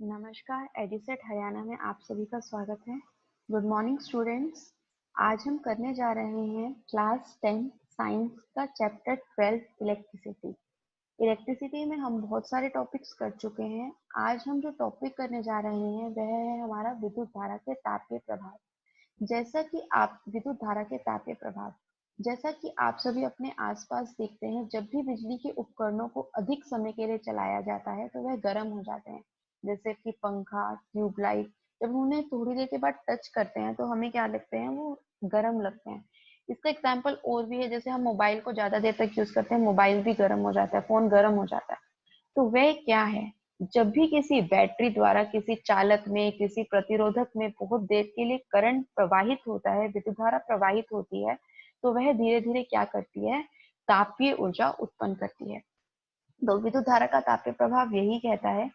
नमस्कार, एडिसेट हरियाणा में आप सभी का स्वागत है। Good morning students. आज हम करने जा रहे हैं क्लास 10 साइंस का चैप्टर 12 इलेक्ट्रिसिटी। इलेक्ट्रिसिटी में हम बहुत सारे टॉपिक्स कर चुके हैं। आज हम जो टॉपिक करने जा रहे हैं वह है हमारा विद्युत धारा के तापीय प्रभाव। जैसा कि आप सभी अपने आसपास देखते हैं, जब भी बिजली के उपकरणों को अधिक समय के लिए चलाया जाता है तो वह गर्म हो जाते हैं। जैसे कि पंखा, ट्यूबलाइट, जब उन्हें थोड़ी देर के बाद टच करते हैं तो हमें क्या लगते हैं, वो गर्म लगते हैं। इसका एग्जाम्पल और भी है, जैसे हम मोबाइल को ज्यादा देर तक यूज करते हैं, मोबाइल भी गर्म हो जाता है, फोन गर्म हो जाता है। तो वह क्या है, जब भी किसी बैटरी द्वारा किसी चालक में, किसी प्रतिरोधक में बहुत देर के लिए करंट प्रवाहित होता है, विद्युत धारा प्रवाहित होती है, तो वह धीरे धीरे क्या करती है, तापीय ऊर्जा उत्पन्न करती है। तो विद्युत धारा का तापीय प्रभाव यही कहता है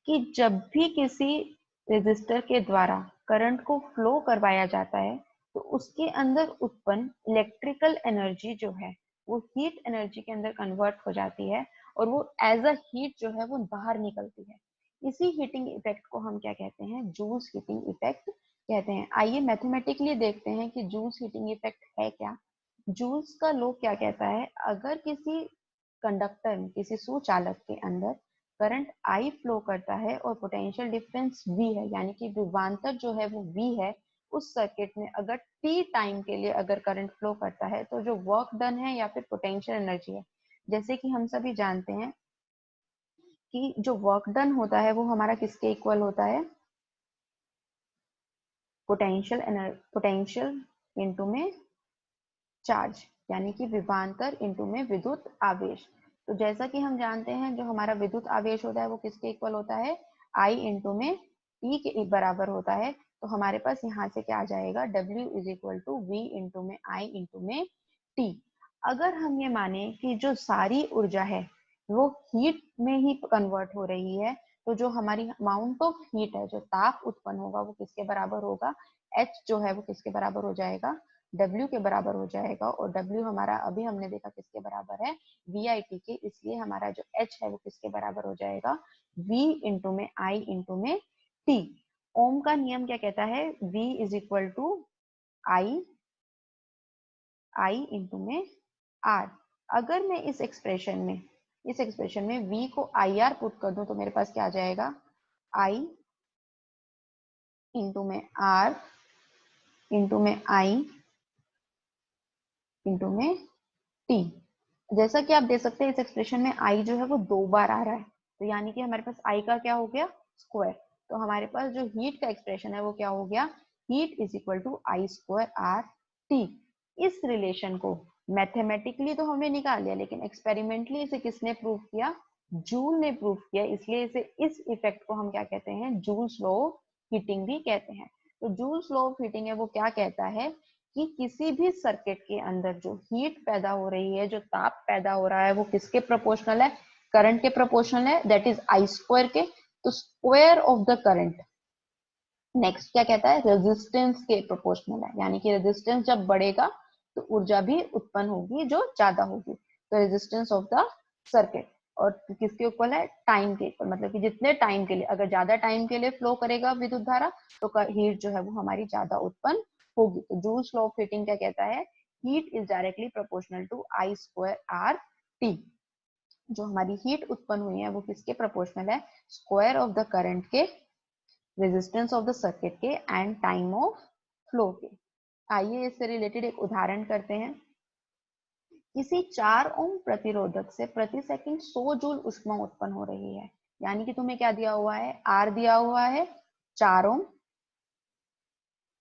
कि जब भी किसी रेजिस्टर के द्वारा करंट को फ्लो करवाया जाता है तो उसके अंदर उत्पन्न इलेक्ट्रिकल एनर्जी जो है वो हीट एनर्जी के अंदर कन्वर्ट हो जाती है और वो एज अ हीट जो है वो बाहर निकलती है। इसी हीटिंग इफेक्ट को हम क्या कहते हैं, जूल्स हीटिंग इफेक्ट कहते हैं। आइए मैथमेटिकली देखते हैं कि जूल्स हीटिंग इफेक्ट है क्या। जूल्स का लॉ क्या कहता है, अगर किसी कंडक्टर में, किसी सुचालक के अंदर करंट I फ्लो करता है और पोटेंशियल डिफरेंस V है, यानी कि विभवांतर जो है वो V है, उस सर्किट में अगर T टाइम के लिए अगर करंट फ्लो करता है तो जो वर्क डन है या फिर पोटेंशियल एनर्जी है, जैसे कि हम सभी जानते हैं कि जो वर्क डन होता है वो हमारा किसके इक्वल होता है, पोटेंशियल इनटू में चार्ज, यानी कि विभवांतर इनटू में विद्युत आवेश। तो जैसा कि हम जानते हैं जो हमारा विद्युत आवेश होता है वो किसके इक्वल होता है, I इंटू में E के बराबर होता है। तो हमारे पास यहाँ से क्या आ जाएगा, W is equal to V into में I इंटू में T। अगर हम ये माने कि जो सारी ऊर्जा है वो हीट में ही कन्वर्ट हो रही है, तो जो हमारी अमाउंट ऑफ हीट है, जो ताप उत्पन्न होगा वो किसके बराबर होगा, H जो है वो किसके बराबर हो जाएगा, W के बराबर हो जाएगा। और W हमारा अभी हमने देखा किसके बराबर है, VIT के, इसलिए हमारा जो H है वो किसके बराबर हो जाएगा, V इंटू में I इंटू में T। ओम का नियम क्या कहता है, V is equal to I into में R। अगर मैं इस एक्सप्रेशन में V को IR पुट कर दूं तो मेरे पास क्या आ जाएगा, I इंटू में R इंटू में I इंटू में T। जैसा कि आप देख सकते हैं इस एक्सप्रेशन में I जो है वो 2 बार आ रहा है, तो यानी कि हमारे पास I का क्या हो गया, स्क्वायर। तो हमारे पास जो हीट का एक्सप्रेशन है वो क्या हो गया, heat is equal to I square R T। इस रिलेशन को मैथमेटिकली तो हमने निकाल लिया, लेकिन एक्सपेरिमेंटली इसे किसने प्रूव किया, जूल ने प्रूव किया, इसलिए इसे इस इफेक्ट को हम क्या कहते हैं, जूल्स लॉ ऑफ हीटिंग भी कहते हैं। तो जूल्स लॉ ऑफ हीटिंग है वो क्या कहता है कि किसी भी सर्किट के अंदर जो हीट पैदा हो रही है, जो ताप पैदा हो रहा है, वो किसके प्रोपोर्शनल है, करंट के प्रोपोर्शनल है, दैट इज I स्क्वायर के। तो square of the current, next क्या कहता है, रेजिस्टेंस के प्रोपोर्शनल है, यानी कि रेजिस्टेंस जब बढ़ेगा तो ऊर्जा भी उत्पन्न होगी जो ज्यादा होगी। तो रेजिस्टेंस ऑफ द सर्किट, और किसके ऊपर है, टाइम के ऊपर, मतलब कि जितने टाइम के लिए, अगर ज्यादा टाइम के लिए फ्लो करेगा विद्युत धारा तो हीट जो है वो हमारी ज्यादा उत्पन्न होगी। तो जूल्स लॉ ऑफ हीटिंग क्या कहता है, heat is directly proportional to I square R T। जो हमारी हीट उत्पन्न हुई है वो किसके प्रोपोर्शनल है, स्क्वायर ऑफ द करंट के, रेजिस्टेंस ऑफ द सर्किट के एंड टाइम ऑफ फ्लो के। आइए इससे रिलेटेड एक उदाहरण करते हैं। किसी 4 ओम प्रतिरोधक से प्रति सेकंड 100 जूल ऊष्मा उत्पन्न हो रही है, यानी कि तुम्हें क्या दिया हुआ है, आर दिया हुआ है 4 ओम,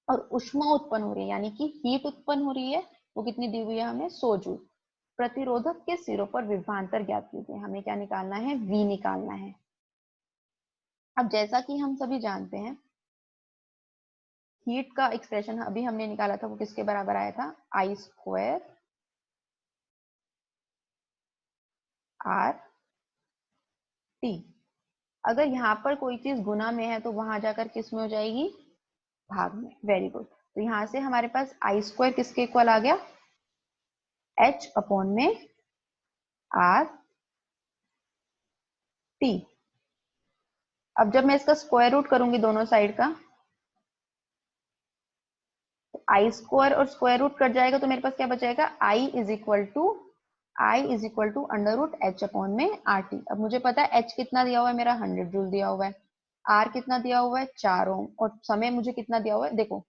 और ऊष्मा उत्पन्न हो रही है यानी कि हीट उत्पन्न हो रही है, वो कितनी दी हुई है हमें, 100 जूल। प्रतिरोधक के सिरों पर विभवांतर ज्ञात कीजिए, हमें क्या निकालना है, V निकालना है। अब जैसा कि हम सभी जानते हैं हीट का एक्सप्रेशन अभी हमने निकाला था वो किसके बराबर आया था, I स्क्वायर R T। अगर यहाँ पर कोई चीज गुना में है तो वहां जाकर किस में हो जाएगी, भाग में। Very good. तो यहाँ से हमारे पास I स्क्वायर किसके इक्वल आ गया, H अपॉन में R T। अब जब मैं इसका स्क्वायर रूट करूंगी दोनों साइड का, तो आई स्क्वायर और स्क्वायर रूट कट जाएगा, तो मेरे पास क्या बचेगा, I is equal to under root H upon में आर टी। अब मुझे पता है एच कितना दिया हुआ है, मेरा 100 जूल दिया हुआ है, आर कितना दिया हुआ है 4 ओम, और समय मुझे कितना दिया हुआ है, देखो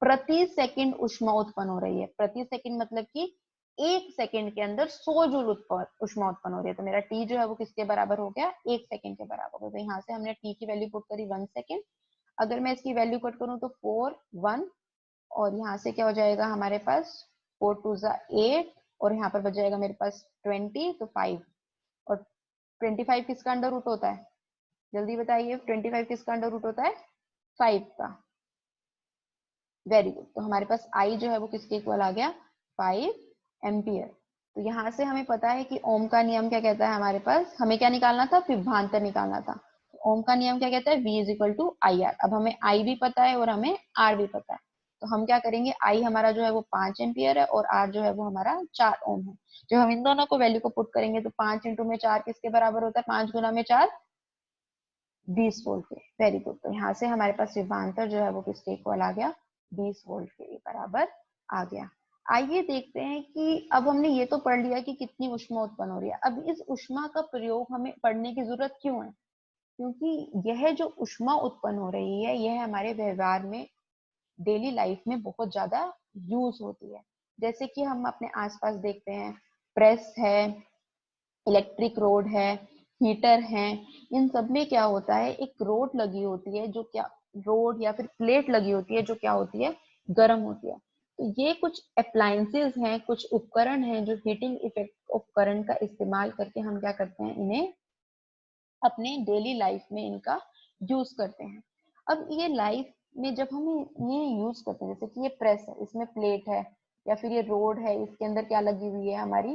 प्रति सेकंड ऊष्मा उत्पन्न हो रही है। प्रति सेकंड मतलब कि 1 सेकंड के अंदर 100 जूल ऊष्मा उत्पन्न हो रही है। तो मेरा टी जो है वो किसके बराबर हो गया, 1 सेकंड के बराबर हो गया। तो यहाँ से हमने टी की वैल्यू पुट करी 1 सेकंड। अगर मैं इसकी वैल्यू पुट करूँ तो 4 1, और यहाँ से क्या हो जाएगा हमारे पास 4 2 ज़ा 8, और यहाँ पर बच जाएगा मेरे पास 20, तो 5। और 25 किसका अंडर रूट होता है, जल्दी बताइए, 25 किसका अंडर रूट होता है, 5 का। Very good. तो हमारे पास आई जो है वो किसके इक्वल आ गया, 5 एम्पियर। तो यहाँ से हमें पता है कि ओम का नियम क्या कहता है, हमारे पास हमें क्या निकालना था, विभवांतर निकालना था। तो ओम का नियम क्या कहता है, V is equal to I R. अब हमें आई भी पता है और हमें आर भी पता है, तो हम क्या करेंगे, आई हमारा जो है वो 5 एम्पियर है और आर जो है वो हमारा 4 ओम है। जो हम इन दोनों को वैल्यू को पुट करेंगे तो 5 इंटू में 4 किसके बराबर होता है, 5 गुना में 4 20 वोल्ट के। Very good. तो यहाँ से हमारे पास विभवांतर जो है वो किसके इक्वल आ गया, 20 वोल्ट के बराबर आ गया। आइए देखते हैं कि अब हमने ये तो पढ़ लिया कि कितनी ऊष्मा उत्पन्न हो रही है। अब इस ऊष्मा का प्रयोग हमें पढ़ने की जरूरत क्यों है, क्योंकि यह जो ऊष्मा उत्पन्न हो रही है यह हमारे व्यवहार में, डेली लाइफ में बहुत ज्यादा यूज होती है। जैसे कि हम अपने आसपास देखते हैं, प्रेस है, इलेक्ट्रिक रोड है, हीटर है, इन सब में क्या होता है, एक रोड लगी होती है जो क्या, रोड या फिर प्लेट लगी होती है जो क्या होती है, गर्म होती है। तो ये कुछ अप्लायंसेस हैं, कुछ उपकरण हैं जो हीटिंग इफेक्ट उपकरण का इस्तेमाल करके हम क्या करते हैं, इन्हें अपने डेली लाइफ में इनका यूज करते हैं। अब ये लाइफ में जब हम ये यूज करते हैं, जैसे कि ये प्रेस है, इसमें प्लेट है, या फिर ये रोड है, इसके अंदर क्या लगी हुई है, हमारी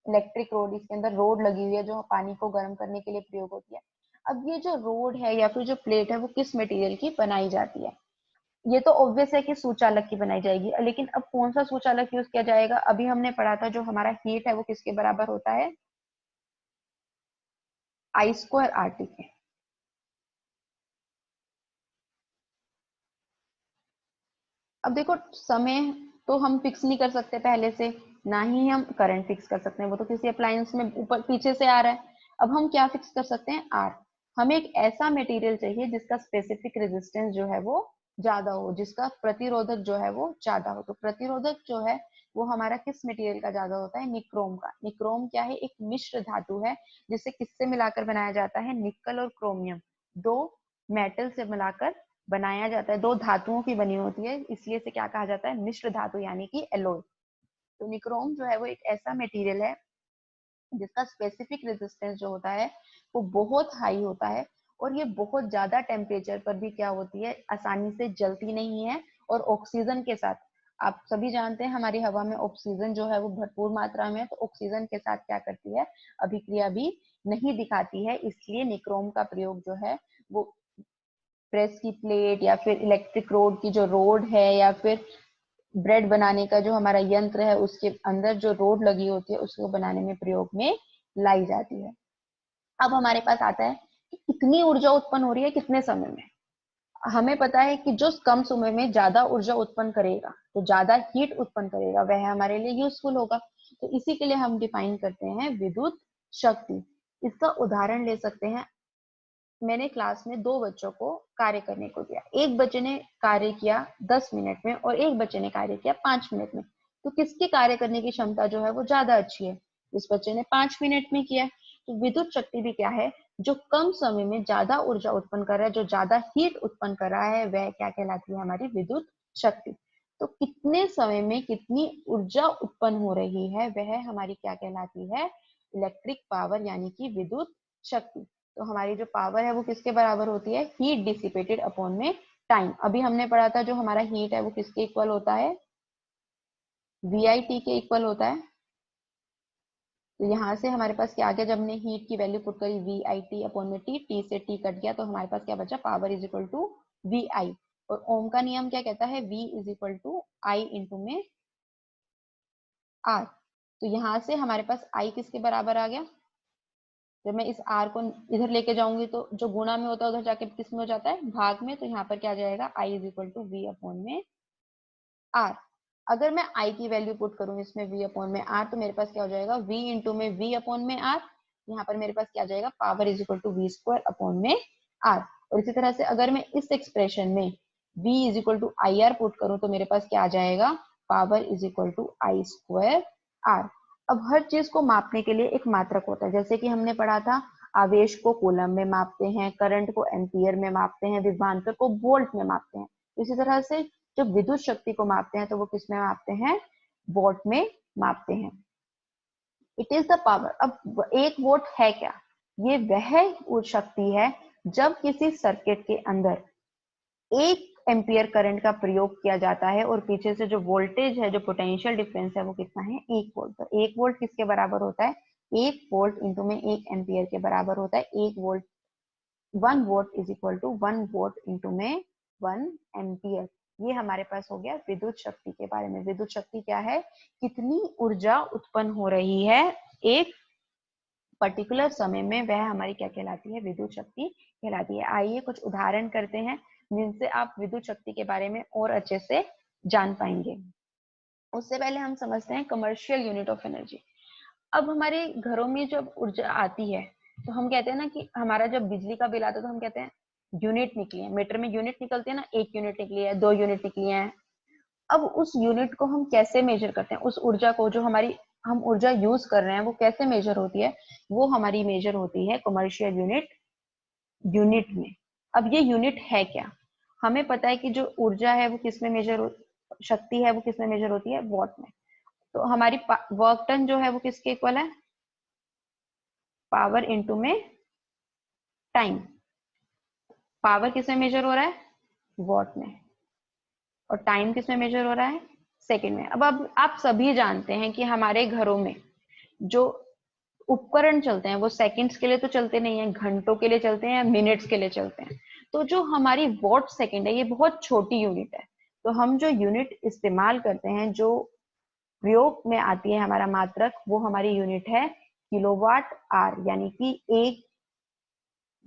इलेक्ट्रिक रोड, इसके अंदर रोड लगी हुई है जो पानी को गर्म करने के लिए प्रयोग होती है। अब ये जो रोड है या फिर जो प्लेट है वो किस मटेरियल की बनाई जाती है, ये तो ऑब्वियस है कि सुचालक की बनाई जाएगी। लेकिन अब कौन सा सुचालक यूज किया जाएगा, अभी हमने पढ़ा था जो हमारा हीट है वो किसके बराबर होता है, आई स्क्वायर आर टी के। अब देखो, समय तो हम फिक्स नहीं कर सकते पहले से, ना ही हम करंट फिक्स कर सकते हैं, वो तो किसी अप्लायंस में ऊपर पीछे से आ रहा है। अब हम क्या फिक्स कर सकते हैं, आर। हमें एक ऐसा मटेरियल चाहिए जिसका स्पेसिफिक रेजिस्टेंस जो है वो ज्यादा हो, जिसका प्रतिरोधक जो है वो ज्यादा हो। तो प्रतिरोधक जो है वो हमारा किस मटेरियल का ज्यादा होता है, निक्रोम का। निक्रोम क्या है, एक मिश्र धातु है जिसे किससे मिलाकर बनाया जाता है, निकल और क्रोमियम, दो मेटल से मिलाकर बनाया जाता है, दो धातुओं की बनी होती है, इसलिए इसे क्या कहा जाता है, मिश्र धातु यानी कि एलॉय। तो निक्रोम जो है वो एक ऐसा मटेरियल है जिसका स्पेसिफिक रेजिस्टेंस जो होता है वो बहुत हाई होता है, और ये बहुत ज्यादा टेम्परेचर पर भी क्या होती है, आसानी से जलती नहीं है। और ऑक्सीजन के साथ, आप सभी जानते हैं हमारी हवा में ऑक्सीजन जो है वो भरपूर मात्रा में है, तो ऑक्सीजन के साथ क्या करती है, अभिक्रिया भी नहीं दिखाती है। इसलिए निक्रोम का प्रयोग जो है वो प्रेस की प्लेट या फिर इलेक्ट्रिक रोड की जो रोड है, या फिर ब्रेड बनाने का जो हमारा यंत्र है उसके अंदर जो रोड लगी होती है उसको बनाने में प्रयोग में लाई जाती है। अब हमारे पास आता है कि कितनी ऊर्जा उत्पन्न हो रही है कितने समय में। हमें पता है कि जो कम समय में ज्यादा ऊर्जा उत्पन्न करेगा, तो ज्यादा हीट उत्पन्न करेगा, वह हमारे लिए यूजफुल होगा। तो इसी के लिए हम डिफाइन करते हैं विद्युत शक्ति। इसका उदाहरण ले सकते हैं, मैंने क्लास में दो बच्चों को कार्य करने को दिया, एक बच्चे ने कार्य किया 10 मिनट में और एक बच्चे ने कार्य किया 5 मिनट में। तो किसकी कार्य करने की क्षमता जो है वो ज्यादा अच्छी है, इस बच्चे ने 5 मिनट में किया। तो विद्युत शक्ति भी क्या है, जो कम समय में ज्यादा ऊर्जा उत्पन्न कर रहा है, जो ज्यादा हीट उत्पन्न कर रहा है, वह क्या कहलाती है, हमारी विद्युत शक्ति। तो कितने समय में कितनी ऊर्जा उत्पन्न हो रही है वह हमारी क्या कहलाती है, इलेक्ट्रिक पावर यानी कि विद्युत शक्ति। तो हमारी जो पावर है वो किसके बराबर होती है, हीट डिसिपेटेड अपॉन में टाइम। अभी हमने पढ़ा था जो हमारा हीट है वो किसके इक्वल होता है, वी आई टी के इक्वल होता है। तो यहाँ से हमारे पास क्या आ गया, जब हमने हीट की वैल्यू पुट करी वी आई टी अपॉन में टी, टी से टी कट गया, तो हमारे पास क्या बचा, power is equal to V I. और ओम का नियम क्या कहता है, V is equal to I into में आर। तो यहाँ से हमारे पास आई किसके बराबर आ गया, जब मैं इस r को इधर लेके जाऊंगी तो जो गुणा में होता है उधर जाके किस में हो जाता है, भाग में। तो यहाँ पर क्या आ जाएगा, I is equal to V upon में r। अगर मैं I की वैल्यू पुट करूँ इसमें v अपॉन में r, तो मेरे पास क्या हो जाएगा, v इंटू में v अपॉन में r। यहाँ पर मेरे पास क्या आ जाएगा, power is equal to V square upon में r। और इसी तरह से अगर मैं इस एक्सप्रेशन में v is equal to I R put करूँ तो मेरे पास क्या आ जाएगा, power is equal to I square r। अब हर चीज को मापने के लिए एक मात्रक होता है, जैसे कि हमने पढ़ा था आवेश को कूलम में मापते हैं, करंट को एम्पियर में मापते हैं, विभवांतर को वोल्ट में मापते हैं। इसी तरह से जब विद्युत शक्ति को मापते हैं तो वो किस में मापते हैं, वॉट में मापते हैं। It is the power. अब एक वोट है क्या, ये वह शक्ति है जब किसी सर्किट के अंदर 1 एम्पियर करंट का प्रयोग किया जाता है और पीछे से जो वोल्टेज है, जो पोटेंशियल डिफरेंस है वो कितना है, 1 वोल्ट। तो 1 वोल्ट किसके बराबर होता है, 1 वोल्ट इंटू में 1 एम्पियर के बराबर होता है। 1 volt 1 volt is equal to 1 volt into में 1 एम्पियर। ये हमारे पास हो गया विद्युत शक्ति के बारे में। विद्युत शक्ति क्या है, कितनी ऊर्जा उत्पन्न हो रही है एक पर्टिकुलर समय में, वह हमारी क्या कहलाती है, विद्युत शक्ति कहलाती है। आइए कुछ उदाहरण करते हैं जिनसे आप विद्युत शक्ति के बारे में और अच्छे से जान पाएंगे। उससे पहले हम समझते हैं कमर्शियल यूनिट ऑफ एनर्जी। अब हमारे घरों में जब ऊर्जा आती है तो हम कहते हैं ना कि हमारा जब बिजली का बिल आता है तो हम कहते हैं यूनिट निकली है, मीटर में यूनिट निकलती है ना, 1 यूनिट निकली है, 2 यूनिट निकली है। अब उस यूनिट को हम कैसे मेजर करते हैं, उस ऊर्जा को जो हमारी हम ऊर्जा यूज कर रहे हैं वो कैसे मेजर होती है, वो हमारी मेजर होती है कमर्शियल यूनिट में। अब ये यूनिट है क्या, हमें पता है कि जो ऊर्जा है वो किस में मेजर, शक्ति है वो किस में मेजर होती है, वॉट में। तो हमारी वर्क टन जो है वो किसके इक्वल है, पावर इंटू में टाइम। पावर किस में मेजर हो रहा है, वॉट में, और टाइम किस में मेजर हो रहा है, सेकंड में। अब आप सभी जानते हैं कि हमारे घरों में जो उपकरण चलते हैं वो सेकंड्स के लिए तो चलते नहीं है, घंटों के लिए चलते हैं या मिनट्स के लिए चलते हैं। तो जो हमारी वॉट सेकंड है ये बहुत छोटी यूनिट है। तो हम जो यूनिट इस्तेमाल करते हैं, जो प्रयोग में आती है हमारा मात्रक, वो हमारी यूनिट है किलोवाट आर। यानी कि 1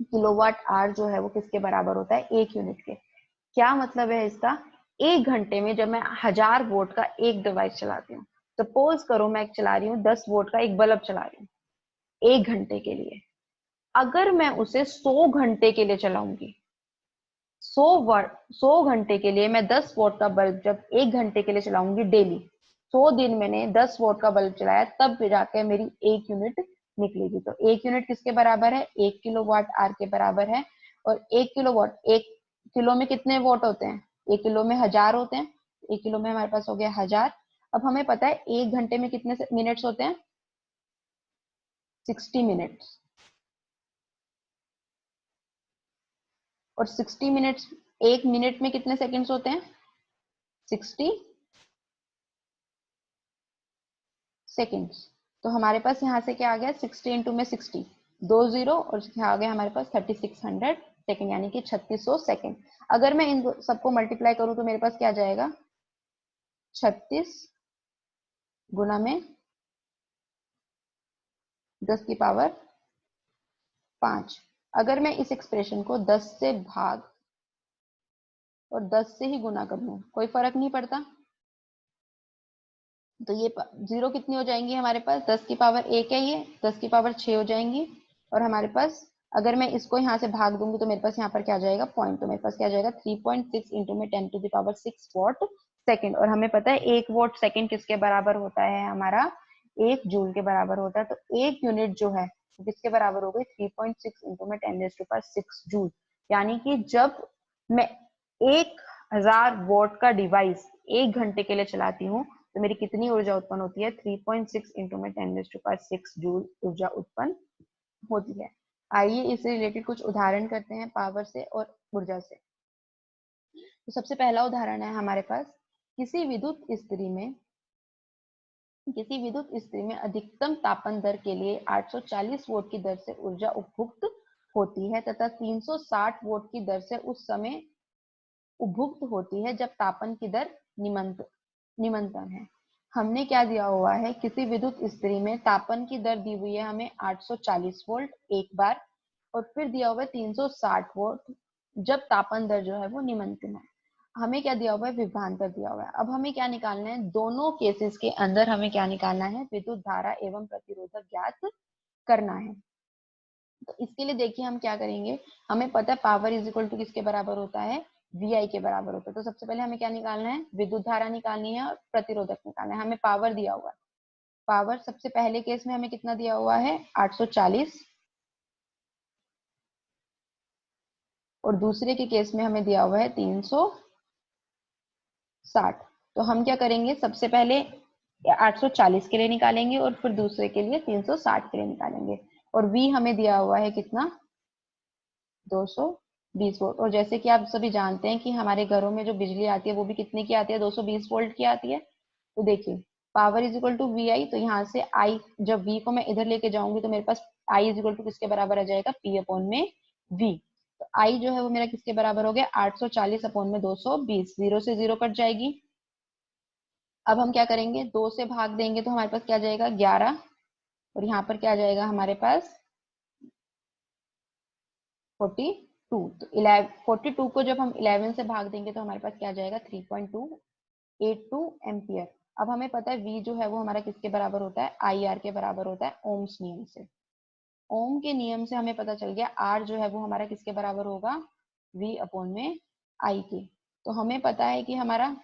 किलोवाट आर जो है वो किसके बराबर होता है, 1 यूनिट के। क्या मतलब है इसका, 1 घंटे में जब मैं 1000 वोल्ट का एक डिवाइस चलाती हूँ, सपोज करो मैं चला रही हूँ 10 वोल्ट का एक बल्ब चला रही हूँ 1 घंटे के लिए, अगर मैं उसे 100 घंटे के लिए चलाऊंगी, 100 घंटे के लिए मैं 10 वोल्ट का बल्ब जब 1 घंटे के लिए चलाऊंगी डेली, 100 दिन मैंने 10 वोल्ट का बल्ब चलाया, तब जाके मेरी 1 यूनिट निकलेगी। तो 1 यूनिट किसके बराबर है, 1 किलोवाट आर के बराबर है। और 1 किलोवाट, 1 किलो में कितने वोट होते हैं, 1 किलो में 1000 होते हैं, 1 किलो में हमारे पास हो गया 1000। अब हमें पता है 1 घंटे में कितने मिनट्स होते हैं, 60 मिनट्स। और 60 मिनट्स, 1 मिनट में कितने सेकंड्स होते हैं, 60 सेकेंड्स। तो हमारे पास यहाँ से क्या आ गया, 60 इंटू में 60, 2 जीरो, और क्या आ गया हमारे पास 3600 सेकेंड, यानी कि 3600 सेकेंड। अगर मैं इन सबको मल्टीप्लाई करूं तो मेरे पास क्या आ जाएगा, 36 गुना में 10 की पावर 5। अगर मैं इस एक्सप्रेशन को 10 से भाग और 10 से ही गुना कर लूं, कोई फर्क नहीं पड़ता। तो ये जीरो कितनी हो जाएंगी हमारे पास, 10 की पावर 1 है, ये 10 की पावर 6 हो जाएंगी। और हमारे पास अगर मैं इसको यहाँ से भाग दूंगी तो मेरे पास यहाँ पर क्या आ जाएगा, पॉइंट। तो मेरे पास क्या आ जाएगा, 3.6 इंटू में 10 to the power 6 watt second. और हमें पता है 1 वॉट सेकेंड किसके बराबर होता है, हमारा 1 जूल के बराबर होता है। तो 1 यूनिट जो है वो किसके बराबर हो गई, 3.6 इंटू में 10 टू पावर 6 जूल। यानी कि जब मैं 1000 वॉट का डिवाइस 1 घंटे के लिए चलाती हूँ तो मेरी कितनी ऊर्जा उत्पन्न होती है, 3.6 इंटू में 10 टू पावर 6 जूल ऊर्जा उत्पन्न होती है। आइए इससे रिलेटेड कुछ उदाहरण करते हैं पावर से और ऊर्जा से। तो सबसे पहला उदाहरण है हमारे पास, किसी विद्युत इस्त्री में अधिकतम तापन दर के लिए 840 वोल्ट की दर से ऊर्जा उपभुक्त होती है तथा 360 वोल्ट की दर से उस समय उपभुक्त होती है जब तापन की दर निम्नतम है। हमने क्या दिया हुआ है, किसी विद्युत इस्त्री में तापन की दर दी हुई है हमें 840 वोल्ट एक बार, और फिर दिया हुआ है 360 वोल्ट जब तापन दर जो है वो निम्नतम है। हमें क्या दिया हुआ है, विभवांतर दिया हुआ है। अब हमें क्या निकालना है, दोनों केसेस के अंदर हमें क्या निकालना है, विद्युत धारा एवं प्रतिरोधक ज्ञात करना है। तो इसके लिए देखिए हम क्या करेंगे, हमें पता है पावर इज इक्वल टू किसके बराबर होता है, VI के बराबर होता है। तो सबसे पहले हमें क्या निकालना है, विद्युत धारा निकालनी है और प्रतिरोधक निकालना है। हमें पावर दिया हुआ है, पावर सबसे पहले केस में हमें कितना दिया हुआ है, 840, और दूसरे के केस में हमें दिया हुआ है 360। तो हम क्या करेंगे, सबसे पहले 840 के लिए निकालेंगे और फिर दूसरे के लिए 360 के लिए निकालेंगे। और V हमें दिया हुआ है कितना, 220 वोल्ट। और जैसे कि आप सभी जानते हैं कि हमारे घरों में जो बिजली आती है वो भी कितने की आती है, 220 वोल्ट की आती है। तो देखिए power is equal to VI, तो यहाँ से I, जब V को मैं इधर लेके जाऊंगी तो मेरे पास I इज इक्वल टू किसके बराबर आ जाएगा, P अपॉन में V। तो I जो है वो मेरा किसके बराबर हो गया, 840 अपॉन में 220, 0 से 0 कट जाएगी। अब हम क्या करेंगे, 2 से भाग देंगे तो हमारे पास क्या जाएगा, 11, और यहाँ पर क्या जाएगा हमारे पास 42। तो 11 42 को जब हम 11 से भाग देंगे तो हमारे पास क्या जाएगा, 3.282 एम्पियर। अब हमें पता है V जो है वो हमारा किसके बराबर होता है, IR के बराबर होता है, ओम्स नियम से। ओम के नियम से हमें पता चल गया R जो है वो हमारा किसके बराबर होगा, V अपॉन में I के। तो हमें पता है कि हमारा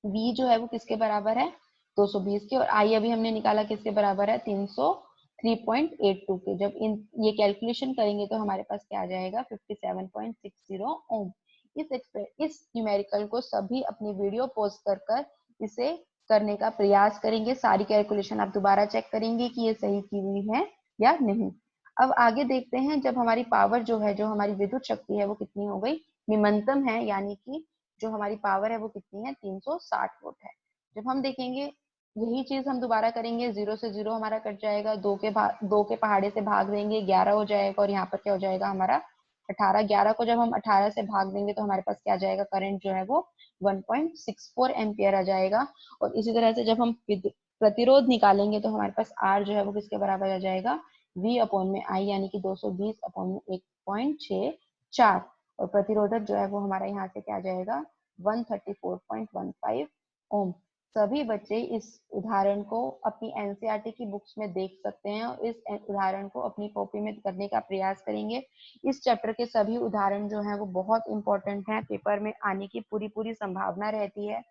V जो है वो किसके बराबर है, 220 के, और I अभी हमने निकाला किसके बराबर है, 303.82 के। जब इन ये कैलकुलेशन करेंगे तो हमारे पास क्या आ जाएगा, 57.60 ओम। इस न्यूमेरिकल को सभी अपनी वीडियो पॉज कर इसे करने का प्रयास करेंगे। सारी कैलकुलेशन आप दोबारा चेक करेंगे कि ये सही की हुई है या नहीं। अब आगे देखते हैं, जब हमारी पावर जो है, जो हमारी विद्युत शक्ति है वो कितनी हो गई, निम्नतम है, यानी कि जो हमारी पावर है वो कितनी है, 360 वोल्ट है। जब हम देखेंगे यही चीज हम दोबारा करेंगे, 0 से 0 हमारा कट जाएगा, 2 के पहाड़े से भाग देंगे, 11 हो जाएगा, और यहाँ पर क्या हो जाएगा हमारा 18। 11 को जब हम 18 से भाग देंगे तो हमारे पास क्या आ जाएगा, करंट जो है वो 1.64 एम्पियर आ जाएगा। और इसी तरह से जब हम प्रतिरोध निकालेंगे तो हमारे पास R जो है वो किसके बराबर आ जाएगा, V अपॉन में I, यानी कि 220 अपॉन में 1.64। और प्रतिरोधक जो है वो हमारा यहाँ से क्या आ जाएगा, 134.15 ओम। सभी बच्चे इस उदाहरण को अपनी एनसीईआरटी की बुक्स में देख सकते हैं और इस उदाहरण को अपनी कॉपी में करने का प्रयास करेंगे। इस चैप्टर के सभी उदाहरण जो हैं वो बहुत इंपॉर्टेंट हैं, पेपर में आने की पूरी पूरी संभावना रहती है।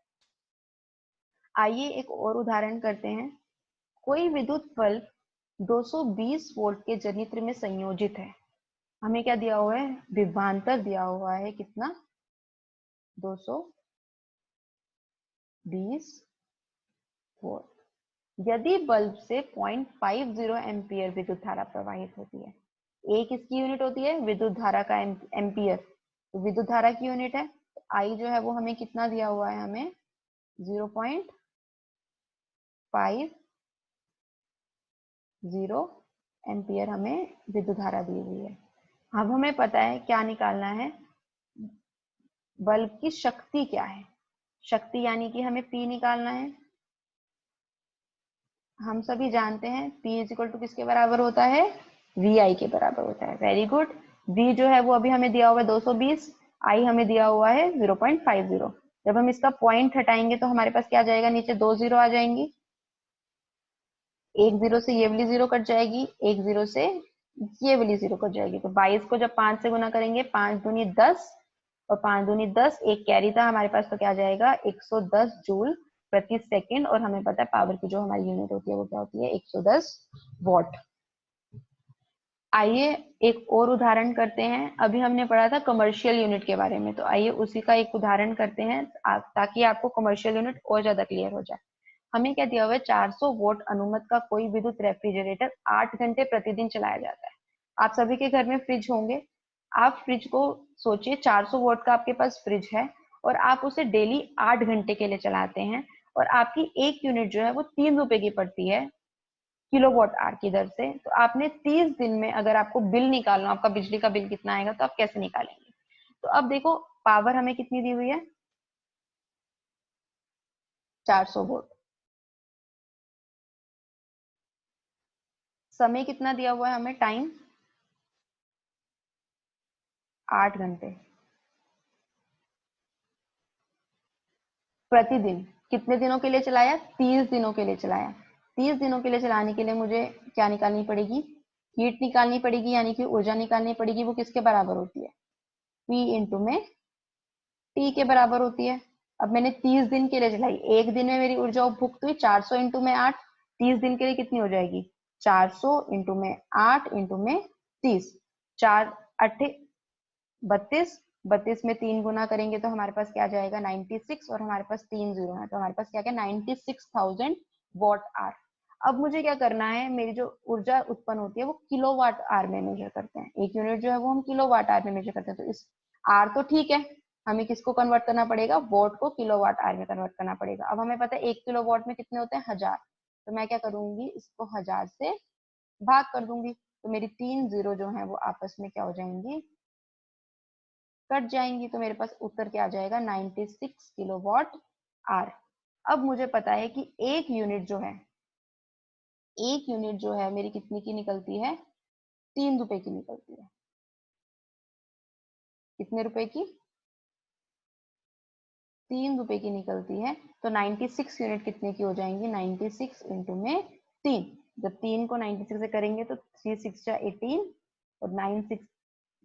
आइए एक और उदाहरण करते हैं। कोई विद्युत बल्ब 220 वोल्ट के जनित्र में संयोजित है। हमें क्या दिया हुआ है, विभवांतर दिया हुआ है कितना, 220 वोल्ट। यदि बल्ब से 0.50 एम्पियर विद्युत धारा प्रवाहित होती है, ए किसकी यूनिट होती है, विद्युत धारा का एम्पियर, तो विद्युत धारा की यूनिट है। तो आई जो है वो हमें कितना दिया हुआ है, हमें 0.50 एम्पियर हमें विद्युत धारा दी हुई है। अब हमें पता है क्या निकालना है, बल्ब की शक्ति क्या है, शक्ति यानी कि हमें P निकालना है। हम सभी जानते हैं P इज इक्वल टू किसके बराबर होता है, VI के बराबर होता है। Very good. V जो है वो अभी हमें दिया हुआ है 220, I हमें दिया हुआ है 0.50। जब हम इसका पॉइंट हटाएंगे तो हमारे पास क्या जाएगा, नीचे 2 जीरो आ जाएंगी, एक जीरो से ये वाली जीरो कट जाएगी, एक जीरो से ये वाली जीरो कट जाएगी। तो 22 को जब 5 से गुना करेंगे, 5 दूनी 10 और 5 दूनी 10, एक कैरी था हमारे पास, तो क्या जाएगा 110 जूल प्रति सेकंड। और हमें पता है पावर की जो हमारी यूनिट होती है वो क्या होती है, 110 वॉट। आइए एक और उदाहरण करते हैं। अभी हमने पढ़ा था कमर्शियल यूनिट के बारे में, तो आइए उसी का एक उदाहरण करते हैं ताकि आपको कमर्शियल यूनिट और ज्यादा क्लियर हो जाए। हमें क्या दिया हुआ है, 400 वोट अनुमत का कोई विद्युत रेफ्रिजरेटर 8 घंटे प्रतिदिन चलाया जाता है। आप सभी के घर में फ्रिज होंगे, आप फ्रिज को सोचिए, 400 वोट का आपके पास फ्रिज है और आप उसे डेली 8 घंटे के लिए चलाते हैं, और आपकी एक यूनिट जो है वो 3 रुपए की पड़ती है किलोवाट आवर की दर से। तो आपने 30 दिन में अगर आपको बिल निकालना, आपका बिजली का बिल कितना आएगा, तो आप कैसे निकालेंगे। तो अब देखो पावर हमें कितनी दी हुई है, 400 वोल्ट। समय कितना दिया हुआ है हमें, टाइम 8 घंटे प्रतिदिन। कितने दिनों के लिए चलाया, 30 दिनों के लिए चलाया। 30 दिनों के लिए चलाने के लिए मुझे क्या निकालनी पड़ेगी, हीट निकालनी पड़ेगी, यानी कि ऊर्जा निकालनी पड़ेगी। वो किसके बराबर होती है, P इंटू में T के बराबर होती है। अब मैंने 30 दिन के लिए चलाई, एक दिन में मेरी ऊर्जा उपभुक्त हुई 400 इंटू में 8, 30 दिन के लिए कितनी हो जाएगी, 400 इंटू में 8 इंटू में 30, 4 32, 32 में 3 गुना करेंगे तो हमारे पास क्या आ जाएगा 96, और हमारे पास 3 जीरो है तो हमारे पास क्या क्या 96,000 वॉट आर। अब मुझे क्या करना है, मेरी जो ऊर्जा उत्पन्न होती है वो किलोवाट आर में मेजर करते हैं, एक यूनिट जो है वो हम किलोवाट आर में मेजर करते हैं। तो इस आर तो ठीक है, हमें किसको कन्वर्ट करना पड़ेगा, वॉट को किलोवाट आर में कन्वर्ट करना पड़ेगा। अब हमें पता है 1 किलोवाट में कितने होते हैं, 1000। तो मैं क्या करूंगी, इसको 1000 से भाग कर दूंगी, तो मेरी 3 जीरो जो है वो आपस में क्या हो जाएंगी, कट जाएंगी। तो मेरे पास उत्तर क्या आ जाएगा, 96 किलोवाट आर। अब मुझे पता है कि एक यूनिट जो है, एक यूनिट जो है मेरी कितने की निकलती है, 3 रुपए की निकलती है। कितने रुपए की, 3 रुपए की निकलती है। तो 96 यूनिट कितने की हो जाएंगी, 96 इंटू में 3। जब 3 को 96 से करेंगे तो 3 6 18, और 9 6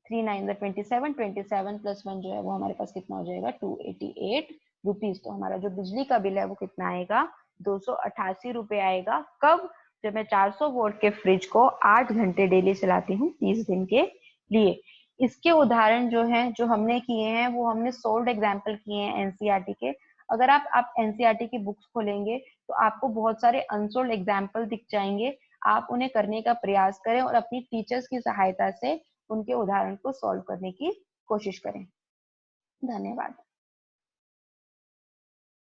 3 9 27, 27 प्लस 1 जो है वो हमारे पास कितना हो जाएगा, 288 रुपीज। तो हमारा जो बिजली का बिल है वो कितना आएगा, 288 रुपए आएगा। कब, जब मैं 400 वोल्ट के फ्रिज को 8 घंटे डेली चलाती हूँ 30 दिन के लिए। इसके उदाहरण जो हैं, जो हमने किए हैं, वो हमने सोल्ड एग्जाम्पल किए हैं एनसीईआरटी के। अगर आप एनसीईआरटी की बुक्स खोलेंगे तो आपको बहुत सारे अनसोल्ड एग्जाम्पल दिख जाएंगे। आप उन्हें करने का प्रयास करें और अपनी टीचर्स की सहायता से उनके उदाहरण को सॉल्व करने की कोशिश करें। धन्यवाद।